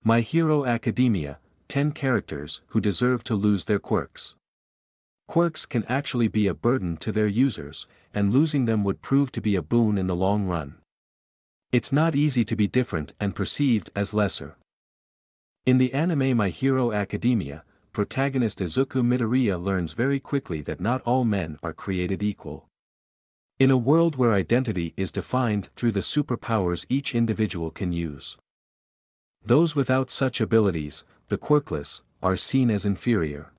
My Hero Academia, 10 characters who deserve to lose their quirks. Quirks can actually be a burden to their users, and losing them would prove to be a boon in the long run. It's not easy to be different and perceived as lesser. In the anime My Hero Academia, protagonist Izuku Midoriya learns very quickly that not all men are created equal. In a world where identity is defined through the superpowers each individual can use, those without such abilities, the quirkless, are seen as inferior.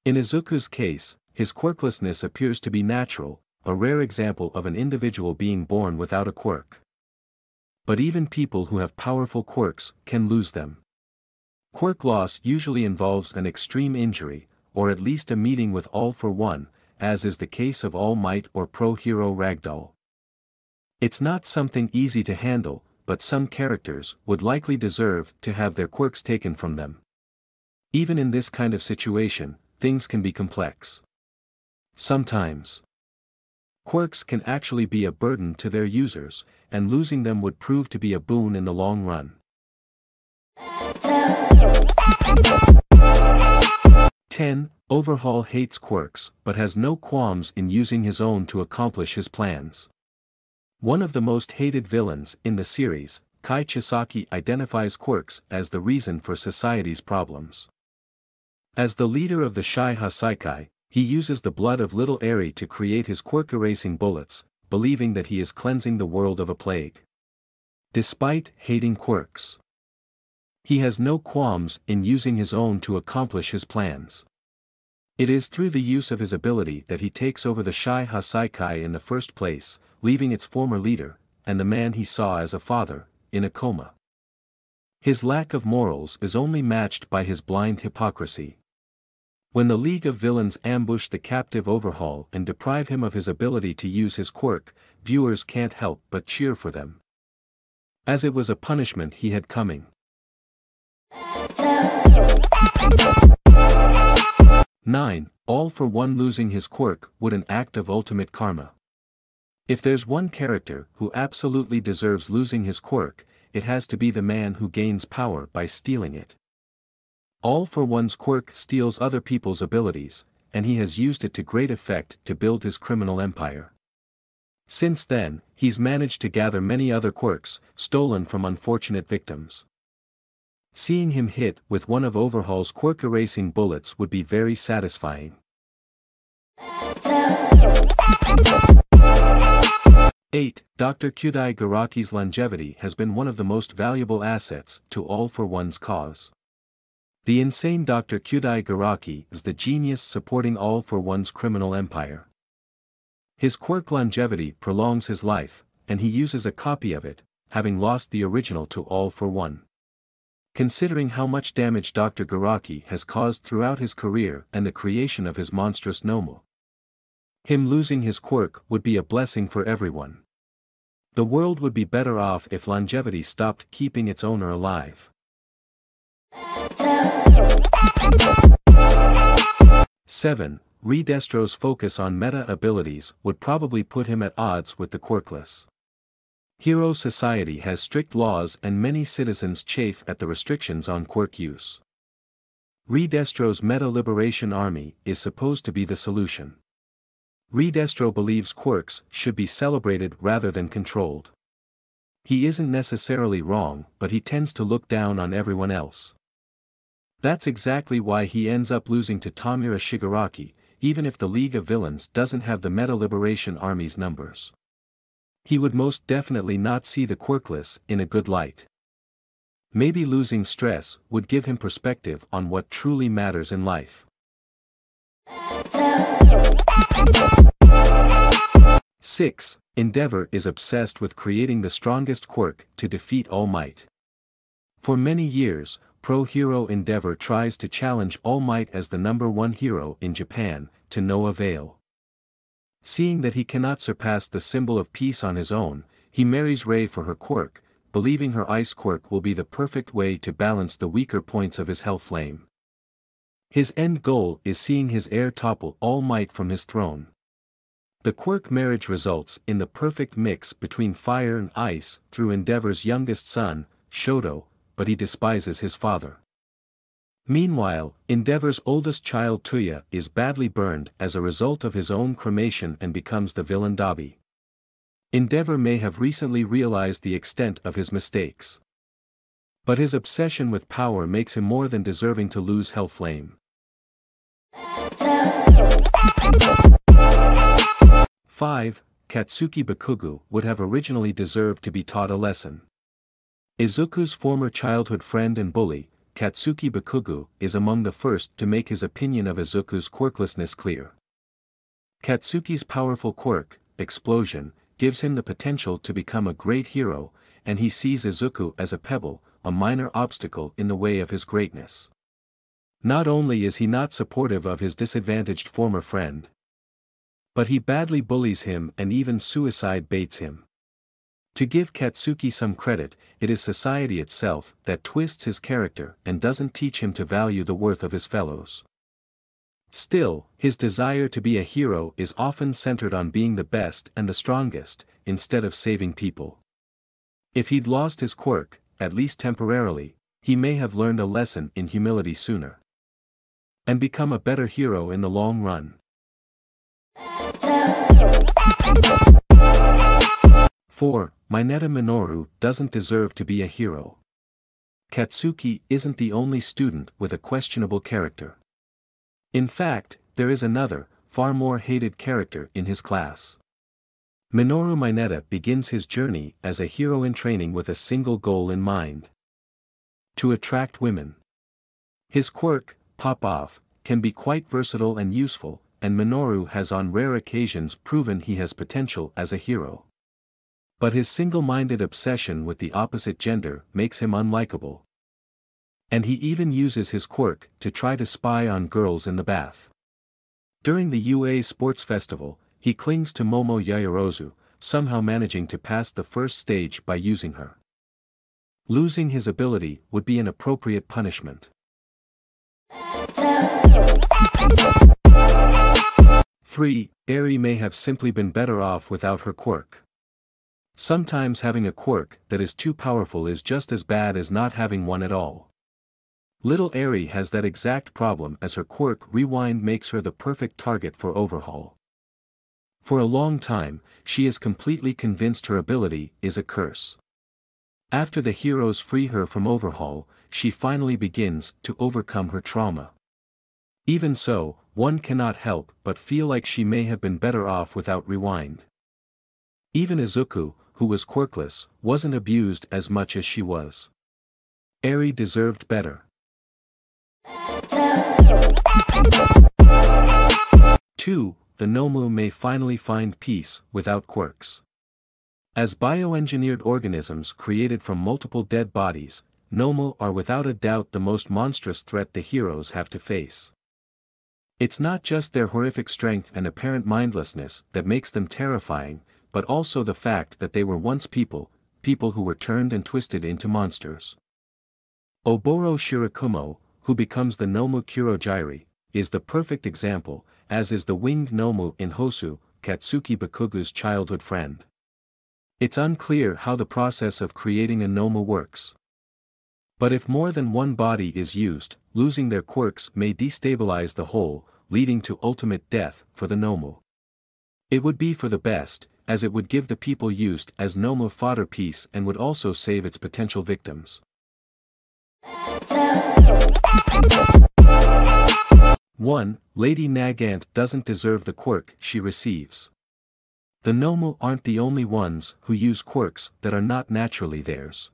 In Izuku's case, his quirklessness appears to be natural, a rare example of an individual being born without a quirk. But even people who have powerful quirks can lose them. Quirk loss usually involves an extreme injury, or at least a meeting with All for One, as is the case of All Might or Pro Hero Ragdoll. It's not something easy to handle, but some characters would likely deserve to have their quirks taken from them. Even in this kind of situation, things can be complex. Sometimes, quirks can actually be a burden to their users, and losing them would prove to be a boon in the long run. 10. Overhaul hates quirks but has no qualms in using his own to accomplish his plans. One of the most hated villains in the series, Kai Chisaki, identifies quirks as the reason for society's problems. As the leader of the Shai Hasaikai, he uses the blood of little Eri to create his quirk-erasing bullets, believing that he is cleansing the world of a plague. Despite hating quirks, he has no qualms in using his own to accomplish his plans. It is through the use of his ability that he takes over the Shai Hasaikai in the first place, leaving its former leader, and the man he saw as a father, in a coma. His lack of morals is only matched by his blind hypocrisy. When the League of Villains ambush the captive Overhaul and deprive him of his ability to use his quirk, viewers can't help but cheer for them, as it was a punishment he had coming. 9. All for One losing his quirk would an act of ultimate karma. If there's one character who absolutely deserves losing his quirk, it has to be the man who gains power by stealing it. All for One's quirk steals other people's abilities, and he has used it to great effect to build his criminal empire. Since then, he's managed to gather many other quirks, stolen from unfortunate victims. Seeing him hit with one of Overhaul's quirk-erasing bullets would be very satisfying. 8. Dr. Kyudai Garaki's longevity has been one of the most valuable assets to All for One's cause. The insane Dr. Kyudai Garaki is the genius supporting All for One's criminal empire. His quirk longevity prolongs his life, and he uses a copy of it, having lost the original to All for One. Considering how much damage Dr. Garaki has caused throughout his career and the creation of his monstrous Nomu, him losing his quirk would be a blessing for everyone. The world would be better off if longevity stopped keeping its owner alive. 7. Redestro's focus on meta abilities would probably put him at odds with the quirkless. Hero Society has strict laws and many citizens chafe at the restrictions on quirk use. Redestro's Meta Liberation Army is supposed to be the solution. Redestro believes quirks should be celebrated rather than controlled. He isn't necessarily wrong, but he tends to look down on everyone else. That's exactly why he ends up losing to Tamura Shigaraki, even if the League of Villains doesn't have the Meta Liberation Army's numbers. He would most definitely not see the quirkless in a good light. Maybe losing stress would give him perspective on what truly matters in life. 6. Endeavor is obsessed with creating the strongest quirk to defeat All Might. For many years, Pro Hero Endeavor tries to challenge All Might as the #1 hero in Japan, to no avail. Seeing that he cannot surpass the symbol of peace on his own, he marries Rei for her quirk, believing her ice quirk will be the perfect way to balance the weaker points of his hell flame. His end goal is seeing his heir topple All Might from his throne. The quirk marriage results in the perfect mix between fire and ice through Endeavor's youngest son, Shoto, but he despises his father. Meanwhile, Endeavor's oldest child Tuya is badly burned as a result of his own cremation and becomes the villain Dabi. Endeavor may have recently realized the extent of his mistakes. But his obsession with power makes him more than deserving to lose Hellflame. 5. Katsuki Bakugo would have originally deserved to be taught a lesson. Izuku's former childhood friend and bully, Katsuki Bakugo, is among the first to make his opinion of Izuku's quirklessness clear. Katsuki's powerful quirk, Explosion, gives him the potential to become a great hero, and he sees Izuku as a pebble, a minor obstacle in the way of his greatness. Not only is he not supportive of his disadvantaged former friend, but he badly bullies him and even suicide baits him. To give Katsuki some credit, it is society itself that twists his character and doesn't teach him to value the worth of his fellows. Still, his desire to be a hero is often centered on being the best and the strongest, instead of saving people. If he'd lost his quirk, at least temporarily, he may have learned a lesson in humility sooner. And become a better hero in the long run. 4. Mineta Minoru doesn't deserve to be a hero. Katsuki isn't the only student with a questionable character. In fact, there is another, far more hated character in his class. Minoru Mineta begins his journey as a hero in training with a single goal in mind: to attract women. His quirk, Pop-Off, can be quite versatile and useful, and Minoru has on rare occasions proven he has potential as a hero. But his single-minded obsession with the opposite gender makes him unlikable. And he even uses his quirk to try to spy on girls in the bath. During the UA Sports Festival, he clings to Momo Yaoyorozu, somehow managing to pass the first stage by using her. Losing his ability would be an appropriate punishment. 3. Eri may have simply been better off without her quirk. Sometimes having a quirk that is too powerful is just as bad as not having one at all. Little Eri has that exact problem, as her quirk Rewind makes her the perfect target for overhaul. For a long time, she is completely convinced her ability is a curse. After the heroes free her from overhaul, she finally begins to overcome her trauma. Even so, one cannot help but feel like she may have been better off without Rewind. Even Izuku, who was quirkless, wasn't abused as much as she was. Eri deserved better. 2. The Nomu may finally find peace without quirks. As bioengineered organisms created from multiple dead bodies, Nomu are without a doubt the most monstrous threat the heroes have to face. It's not just their horrific strength and apparent mindlessness that makes them terrifying, but also the fact that they were once people who were turned and twisted into monsters. Oboro Shirakumo, who becomes the Nomu Kurogiri, is the perfect example, as is the winged Nomu in Hosu, Katsuki Bakugo's childhood friend. It's unclear how the process of creating a Nomu works. But if more than one body is used, losing their quirks may destabilize the whole, leading to ultimate death for the Nomu. It would be for the best, as it would give the people used as Nomu fodder peace and would also save its potential victims. 1. Lady Nagant doesn't deserve the quirk she receives. The Nomu aren't the only ones who use quirks that are not naturally theirs.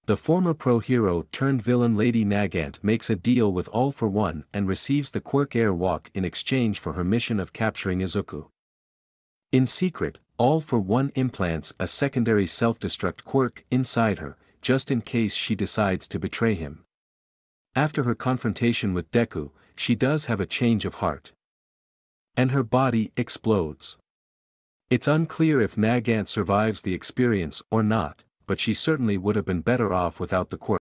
The former pro-hero turned villain Lady Nagant makes a deal with All for One and receives the quirk Air Walk in exchange for her mission of capturing Izuku. In secret, All for One implants a secondary self-destruct quirk inside her, just in case she decides to betray him. After her confrontation with Deku, she does have a change of heart. And her body explodes. It's unclear if Nagant survives the experience or not, but she certainly would have been better off without the quirk.